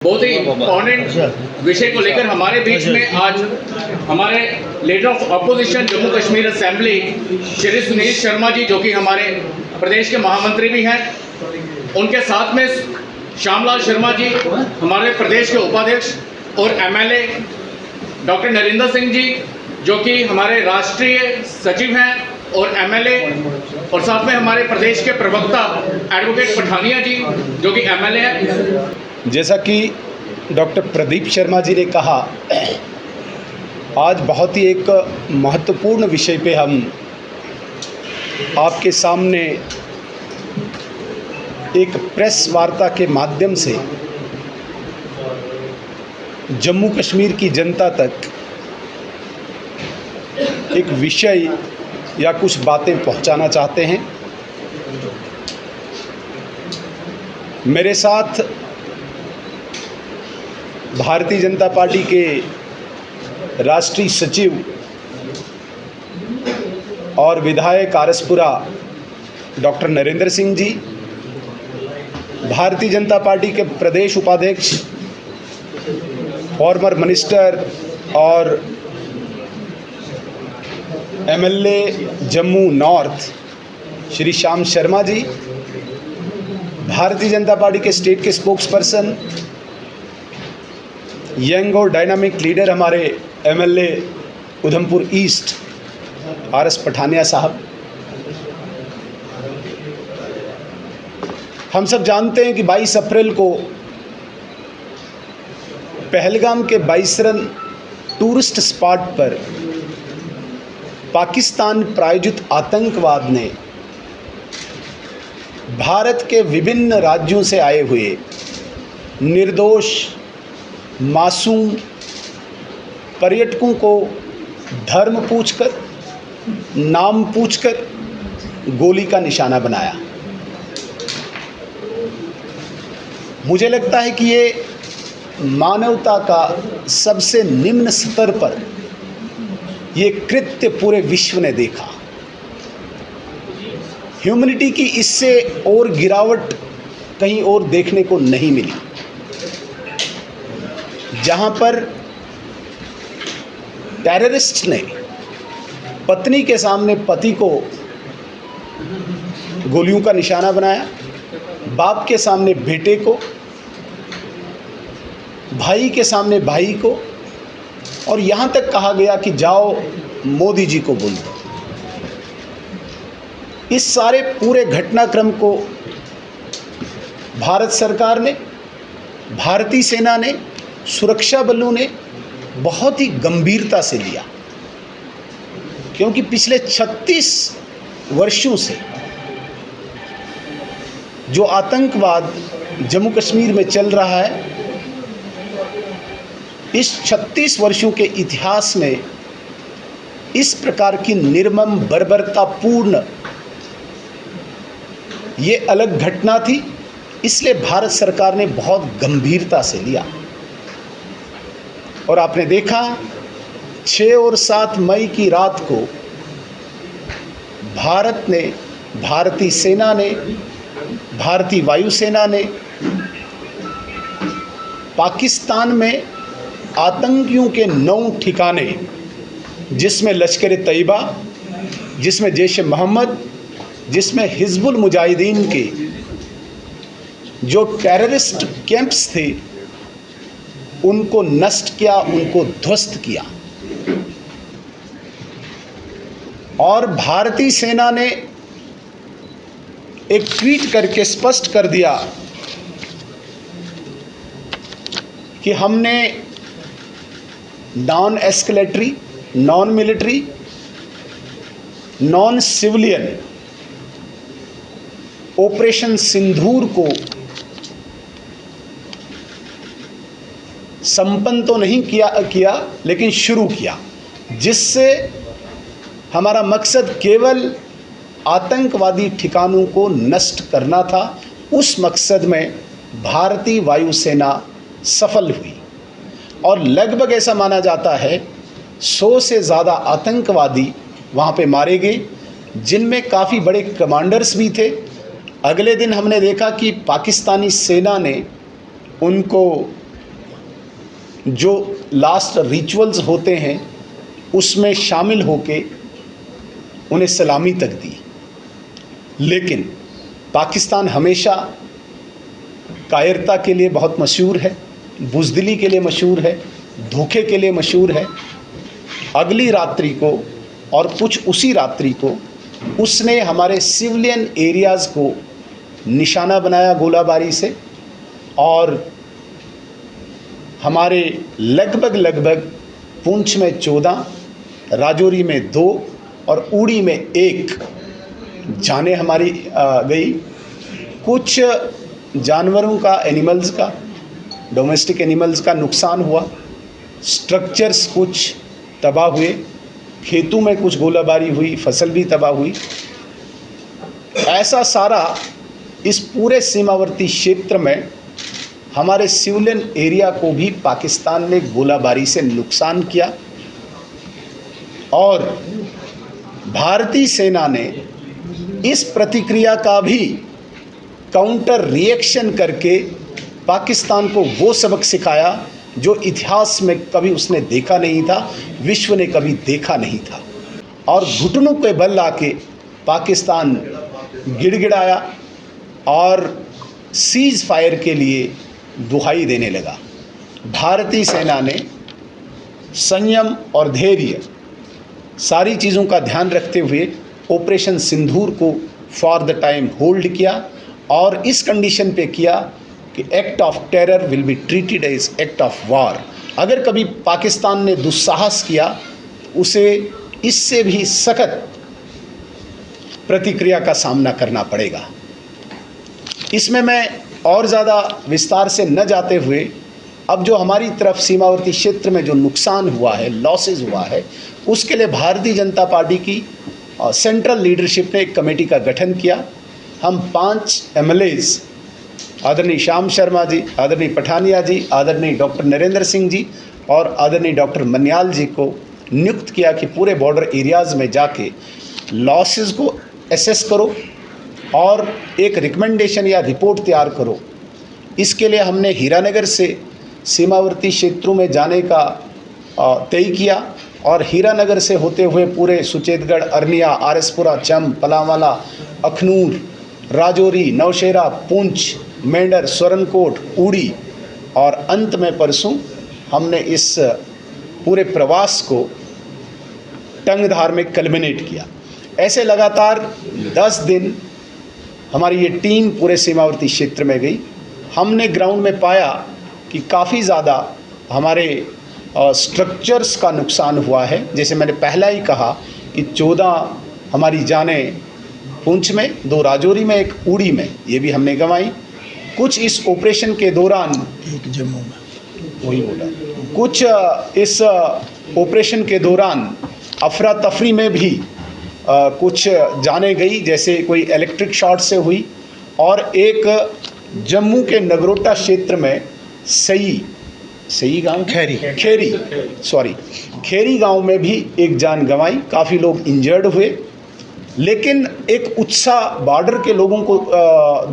बहुत ही इम्पोर्टेंट विषय को लेकर हमारे बीच में आज हमारे leader of opposition Jammu Kashmir assembly Shri Sunil Sharma ji, जो कि हमारे प्रदेश के महामंत्री भी हैं, उनके साथ में श्यामलाल शर्मा जी हमारे प्रदेश के उपाध्यक्ष और एमएलए डॉक्टर नरेंद्र सिंह जी, जो कि हमारे राष्ट्रीय सचिव हैं और एमएलए, और साथ में हमारे प्रदेश के प्रवक्ता एडवोकेट पठानिया जी, जो कि एमएलए हैं। जैसा कि डॉक्टर प्रदीप शर्मा जी ने कहा, आज बहुत ही एक महत्वपूर्ण विषय पे हम आपके सामने एक प्रेस वार्ता के माध्यम से जम्मू कश्मीर की जनता तक एक विषय या कुछ बातें पहुंचाना चाहते हैं। मेरे साथ भारतीय जनता पार्टी के राष्ट्रीय सचिव और विधायक आरसपुरा डॉक्टर नरेंद्र सिंह जी, भारतीय जनता पार्टी के प्रदेश उपाध्यक्ष फॉर्मर मिनिस्टर और MLA Jammu north Shri Shyam Sharma ji, Bharatiya Janata party के स्टेट के स्पोक्सपर्सन यंग और डायनामिक लीडर हमारे MLA Udhampur east RS Pathania साहब। हम सब जानते हैं कि 22 अप्रैल को पहलगाम के बाइसरन टूरिस्ट स्पॉट पर पाकिस्तान प्रायोजित आतंकवाद ने भारत के विभिन्न राज्यों से आए हुए निर्दोष मासूम पर्यटकों को धर्म पूछकर, नाम पूछकर गोली का निशाना बनाया। मुझे लगता है कि ये मानवता का सबसे निम्न स्तर पर ये कृत्य पूरे विश्व ने देखा। ह्यूमैनिटी की इससे और गिरावट कहीं और देखने को नहीं मिली, जहां पर टेररिस्ट ने पत्नी के सामने पति को गोलियों का निशाना बनाया, बाप के सामने बेटे को, भाई के सामने भाई को, और यहां तक कहा गया कि जाओ मोदी जी को बोल दो। इस सारे पूरे घटनाक्रम को भारत सरकार ने, भारतीय सेना ने, सुरक्षा बलों ने बहुत ही गंभीरता से लिया, क्योंकि पिछले 36 वर्षों से जो आतंकवाद जम्मू कश्मीर में चल रहा है, इस 36 वर्षों के इतिहास में इस प्रकार की निर्मम बर्बरतापूर्ण ये अलग घटना थी। इसलिए भारत सरकार ने बहुत गंभीरता से लिया। और आपने देखा 6 और 7 मई की रात को भारत ने, भारतीय सेना ने, भारतीय वायुसेना ने पाकिस्तान में आतंकियों के 9 ठिकाने, जिसमें लश्कर तैयबा, जिसमें जैश मोहम्मद, जिसमें हिजबुल मुजाहिदीन के जो टेररिस्ट कैंप्स थे, उनको नष्ट किया, उनको ध्वस्त किया। और भारतीय सेना ने एक ट्वीट करके स्पष्ट कर दिया कि हमने non escalatory, non military, non civilian operation Sindoor को संपन्न तो नहीं किया लेकिन शुरू किया, जिससे हमारा मकसद केवल आतंकवादी ठिकानों को नष्ट करना था। उस मकसद में भारतीय वायुसेना सफल हुई और लगभग ऐसा माना जाता है 100 से ज़्यादा आतंकवादी वहाँ पे मारे गए, जिनमें काफ़ी बड़े कमांडर्स भी थे। अगले दिन हमने देखा कि पाकिस्तानी सेना ने उनको जो लास्ट रिचुअल्स होते हैं उसमें शामिल होके उन्हें सलामी तक दी। लेकिन पाकिस्तान हमेशा कायरता के लिए बहुत मशहूर है, बुज़दिली के लिए मशहूर है, धोखे के लिए मशहूर है। अगली रात्रि को और कुछ उसी रात्रि को उसने हमारे सिविलियन एरियाज़ को निशाना बनाया गोलाबारी से, और हमारे लगभग पुंछ में 14, राजौरी में 2 और उड़ी में 1 जानें हमारी गई। कुछ जानवरों का, एनिमल्स का, डोमेस्टिक एनिमल्स का नुकसान हुआ, स्ट्रक्चर्स कुछ तबाह हुए, खेतों में कुछ गोलाबारी हुई, फसल भी तबाह हुई। ऐसा सारा इस पूरे सीमावर्ती क्षेत्र में हमारे सिविलियन एरिया को भी पाकिस्तान ने गोलाबारी से नुकसान किया, और भारतीय सेना ने इस प्रतिक्रिया का भी काउंटर रिएक्शन करके पाकिस्तान को वो सबक सिखाया जो इतिहास में कभी उसने देखा नहीं था, विश्व ने कभी देखा नहीं था। और घुटनों के बल आके पाकिस्तान गिड़गिड़ाया और सीज़ फायर के लिए दुहाई देने लगा। भारतीय सेना ने संयम और धैर्य सारी चीज़ों का ध्यान रखते हुए ऑपरेशन सिंदूर को फॉर द टाइम होल्ड किया, और इस कंडीशन पे किया कि act of terror will be treated as act of war. अगर कभी पाकिस्तान ने दुस्साहस किया उसे इससे भी सख्त प्रतिक्रिया का सामना करना पड़ेगा। इसमें मैं और ज़्यादा विस्तार से न जाते हुए, अब जो हमारी तरफ सीमावर्ती क्षेत्र में जो नुकसान हुआ है, लॉसेस हुआ है, उसके लिए भारतीय जनता पार्टी की सेंट्रल लीडरशिप ने एक कमेटी का गठन किया। हम 5 MLAs, आदरणीय श्याम शर्मा जी, आदरणीय पठानिया जी, आदरणीय डॉक्टर नरेंद्र सिंह जी और आदरणीय डॉक्टर मन्याल जी को नियुक्त किया कि पूरे बॉर्डर एरियाज़ में जाके लॉसेस को एसेस करो और एक रिकमेंडेशन या रिपोर्ट तैयार करो। इसके लिए हमने हीरानगर से सीमावर्ती क्षेत्रों में जाने का तय किया, और हीरानगर से होते हुए पूरे सुचेतगढ़, अरनिया, आरएसपुरा, चम, पलावाला, अखनूर, राजौरी, नौशेरा, पुंछ, मेंढर, स्वरनकोट, उड़ी, और अंत में परसों हमने इस पूरे प्रवास को टंगधार में कल्मिनेट किया। ऐसे लगातार 10 दिन हमारी ये टीम पूरे सीमावर्ती क्षेत्र में गई। हमने ग्राउंड में पाया कि काफ़ी ज़्यादा हमारे स्ट्रक्चर्स का नुकसान हुआ है। जैसे मैंने पहला ही कहा कि 14 हमारी जानें पुंछ में, 2 राजौरी में, 1 उड़ी में, ये भी हमने गंवाई। कुछ इस ऑपरेशन के दौरान, एक जम्मू में, वही बोला, कुछ इस ऑपरेशन के दौरान अफरा तफरी में भी कुछ जाने गई, जैसे कोई इलेक्ट्रिक शॉर्ट से हुई, और एक जम्मू के नगरोटा क्षेत्र में सही गांव, खेरी गांव में भी एक जान गंवाई, काफ़ी लोग इंजर्ड हुए। लेकिन एक उत्साह बॉर्डर के लोगों को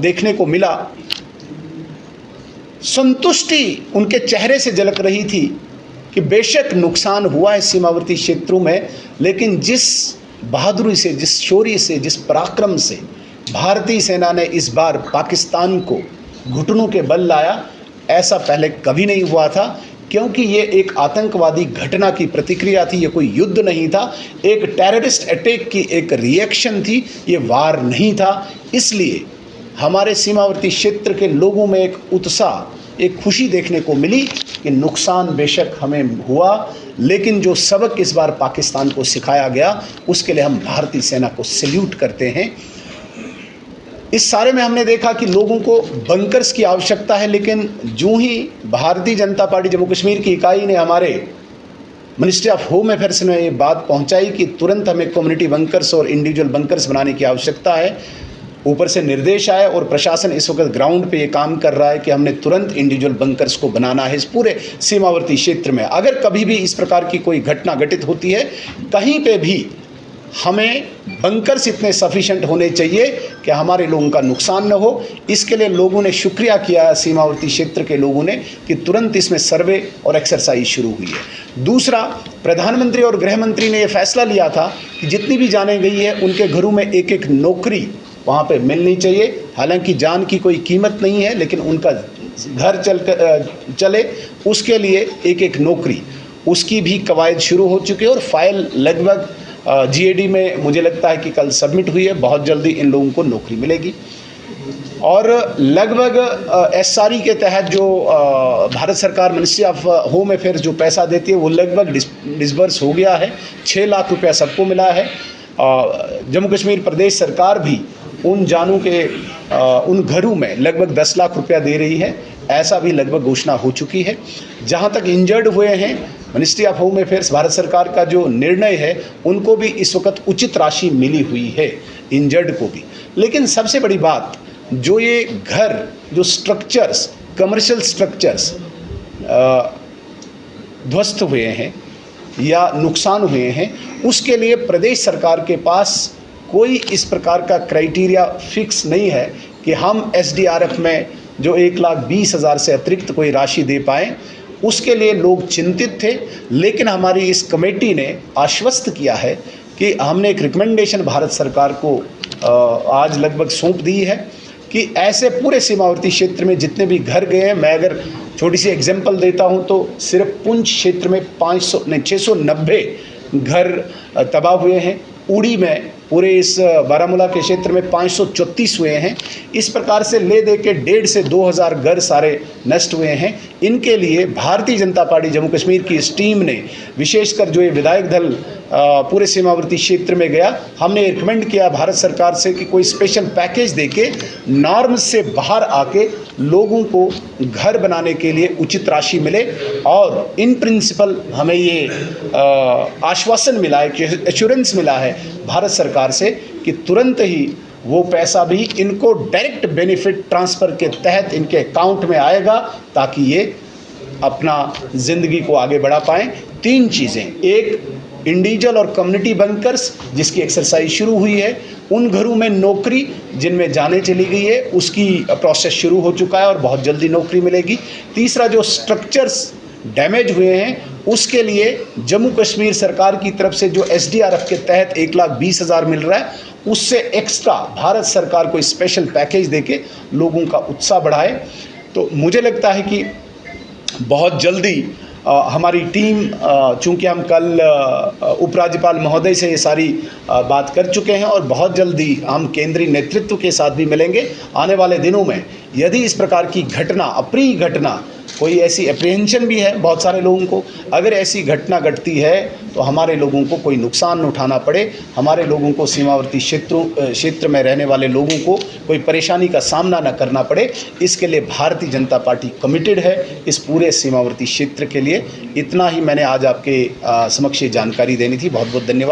देखने को मिला, संतुष्टि उनके चेहरे से झलक रही थी कि बेशक नुकसान हुआ है सीमावर्ती क्षेत्रों में, लेकिन जिस बहादुरी से, जिस शौर्य से, जिस पराक्रम से भारतीय सेना ने इस बार पाकिस्तान को घुटनों के बल लाया, ऐसा पहले कभी नहीं हुआ था। क्योंकि ये एक आतंकवादी घटना की प्रतिक्रिया थी, ये कोई युद्ध नहीं था, एक टेररिस्ट अटैक की एक रिएक्शन थी, ये वार नहीं था। इसलिए हमारे सीमावर्ती क्षेत्र के लोगों में एक उत्साह, एक खुशी देखने को मिली कि नुकसान बेशक हमें हुआ, लेकिन जो सबक इस बार पाकिस्तान को सिखाया गया उसके लिए हम भारतीय सेना को सैल्यूट करते हैं। इस सारे में हमने देखा कि लोगों को बंकर्स की आवश्यकता है, लेकिन जो ही भारतीय जनता पार्टी जम्मू कश्मीर की इकाई ने हमारे मिनिस्ट्री ऑफ होम अफेयर्स में ये बात पहुंचाई कि तुरंत हमें कम्युनिटी बंकर्स और इंडिविजुअल बंकर्स बनाने की आवश्यकता है, ऊपर से निर्देश आए और प्रशासन इस वक्त ग्राउंड पे ये काम कर रहा है कि हमने तुरंत इंडिविजुअल बंकर्स को बनाना है इस पूरे सीमावर्ती क्षेत्र में। अगर कभी भी इस प्रकार की कोई घटना घटित होती है, कहीं पे भी हमें बंकर्स इतने सफिशिएंट होने चाहिए कि हमारे लोगों का नुकसान न हो। इसके लिए लोगों ने शुक्रिया किया, सीमावर्ती क्षेत्र के लोगों ने, कि तुरंत इसमें सर्वे और एक्सरसाइज शुरू हुई है। दूसरा, प्रधानमंत्री और गृह मंत्री ने यह फैसला लिया था कि जितनी भी जानें गई है उनके घरों में एक एक नौकरी वहाँ पे मिलनी चाहिए। हालांकि जान की कोई कीमत नहीं है, लेकिन उनका घर चले उसके लिए एक एक नौकरी, उसकी भी कवायद शुरू हो चुकी है और फाइल लगभग GAD में मुझे लगता है कि कल सबमिट हुई है। बहुत जल्दी इन लोगों को नौकरी मिलेगी। और लगभग SRE के तहत जो भारत सरकार मिनिस्ट्री ऑफ होम अफेयर्स जो पैसा देती है वो लगभग डिसबर्स हो गया है। 6 लाख रुपया सबको मिला है। जम्मू कश्मीर प्रदेश सरकार भी उन जानों के उन घरों में लगभग 10 लाख रुपया दे रही है, ऐसा भी लगभग घोषणा हो चुकी है। जहाँ तक इंजर्ड हुए हैं, ministry of home affairs Bharat सरकार का जो निर्णय है उनको भी इस वक्त उचित राशि मिली हुई है, इंजर्ड को भी। लेकिन सबसे बड़ी बात, जो ये घर, जो स्ट्रक्चर्स, कमर्शियल स्ट्रक्चर्स ध्वस्त हुए हैं या नुकसान हुए हैं, उसके लिए प्रदेश सरकार के पास कोई इस प्रकार का क्राइटेरिया फिक्स नहीं है कि हम SDRF में जो 1,20,000 से अतिरिक्त कोई राशि दे पाएँ। उसके लिए लोग चिंतित थे, लेकिन हमारी इस कमेटी ने आश्वस्त किया है कि हमने एक रिकमेंडेशन भारत सरकार को आज लगभग सौंप दी है कि ऐसे पूरे सीमावर्ती क्षेत्र में जितने भी घर गए हैं, मैं अगर छोटी सी एग्जांपल देता हूं तो सिर्फ पुंछ क्षेत्र में 690 घर तबाह हुए हैं। उड़ी में पूरे इस बारामूला के क्षेत्र में 534 हुए हैं। इस प्रकार से ले दे के 1,500 से 2,000 घर सारे नष्ट हुए हैं। इनके लिए भारतीय जनता पार्टी जम्मू कश्मीर की इस टीम ने, विशेषकर जो ये विधायक दल पूरे सीमावर्ती क्षेत्र में गया, हमने रिकमेंड किया भारत सरकार से कि कोई स्पेशल पैकेज देके नॉर्म्स से बाहर आके लोगों को घर बनाने के लिए उचित राशि मिले। और इन प्रिंसिपल हमें ये आश्वासन मिला है, कि एश्योरेंस मिला है भारत सरकार से कि तुरंत ही वो पैसा भी इनको डायरेक्ट बेनिफिट ट्रांसफ़र के तहत इनके अकाउंट में आएगा, ताकि ये अपना ज़िंदगी को आगे बढ़ा पाएँ। 3 चीज़ें, एक इंडिविजुअल और कम्युनिटी बंकर्स जिसकी एक्सरसाइज शुरू हुई है, उन घरों में नौकरी जिनमें जाने चली गई है उसकी प्रोसेस शुरू हो चुका है और बहुत जल्दी नौकरी मिलेगी। तीसरा, जो स्ट्रक्चर्स डैमेज हुए हैं उसके लिए जम्मू कश्मीर सरकार की तरफ से जो SDRF के तहत 1,20,000 मिल रहा है, उससे एक्स्ट्रा भारत सरकार को स्पेशल पैकेज देके लोगों का उत्साह बढ़ाए। तो मुझे लगता है कि बहुत जल्दी हमारी टीम, चूँकि हम कल उपराज्यपाल महोदय से ये सारी बात कर चुके हैं और बहुत जल्दी हम केंद्रीय नेतृत्व के साथ भी मिलेंगे। आने वाले दिनों में यदि इस प्रकार की घटना, अप्रिय घटना, कोई ऐसी अप्रीहेंशन भी है बहुत सारे लोगों को, अगर ऐसी घटना घटती है तो हमारे लोगों को कोई नुकसान न उठाना पड़े, हमारे लोगों को, सीमावर्ती क्षेत्र में रहने वाले लोगों को कोई परेशानी का सामना न करना पड़े, इसके लिए भारतीय जनता पार्टी कमिटेड है इस पूरे सीमावर्ती क्षेत्र के लिए। इतना ही मैंने आज आपके समक्ष जानकारी देनी थी। बहुत बहुत धन्यवाद।